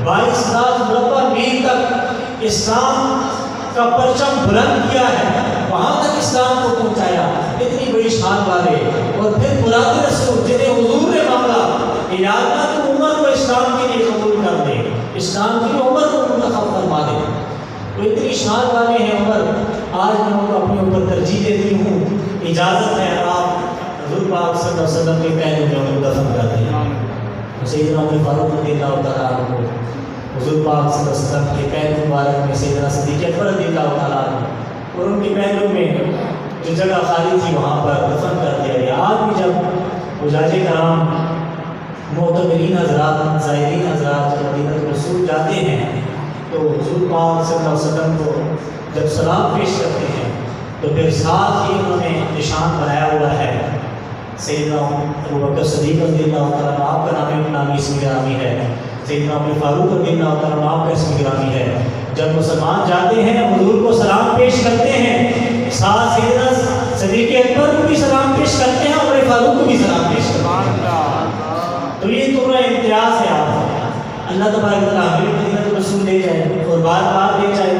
22,000 مربع میل تک اسلام کا پرچم بلند کیا ہے، وہاں تک اسلام کو پہنچایا، اتنی بڑی شان والے۔ اور پھر مراد رسول جنہیں حضور نے مانگا کہ یا اللہ تو عمر کو اسلام کے لیے قبول کر دے، اسلام کی عمر کو منتخب فرما دے، تو اتنی شان والے ہیں عمر۔ آج میں ان کو اپنے اوپر ترجیح دیتی ہوں، اجازت ہے آپ حضور پاک صلی اللہ علیہ وسلم کے پہلو میں ان کو دفن کر دیں۔ سیدنا عمر فاروق رضی اللہ تعالیٰ عنہ کو حضور پاک صلی اللہ علیہ وسلم کے پہلو مبارک میں سیدنا صدیق اکبر رضی اللہ تعالیٰ عنہ اور ان کے پہلو میں جو جگہ خالی تھی وہاں پر دفن کر دیا گیا۔ آج بھی جب حجاج کرام، معتمرین حضرات، زائرین حضرات جب مدینہ رسول جاتے ہیں تو حضور پاک صلی اللہ علیہ وسلم کو جب سلام پیش کرتے ہیں تو پھر ساتھ ہی انہوں نے نشان بنایا ہوا ہے، سیدنا ابوبکر صدیق رضی اللہ تعالیٰ عنہ آپ کا نامی اسم گرامی ہے، سیدنا عمر فاروق رضی اللہ تعالیٰ عنہ آپ کا اسم گرامی ہے۔ جب مسلمان جاتے ہیں حضور کو سلام پیش کرتے ہیں، ساتھ سیدنا صدیق اکبر کو بھی سلام پیش کرتے ہیں، عمر فاروق کو بھی سلام پیش کرتے ہیں۔ تو یہ تمہارا امتیاز ہے آپ، اللہ تبارک و تعالیٰ ہمیں مدینہ رسول لے جائے اور بار بار لے جائے۔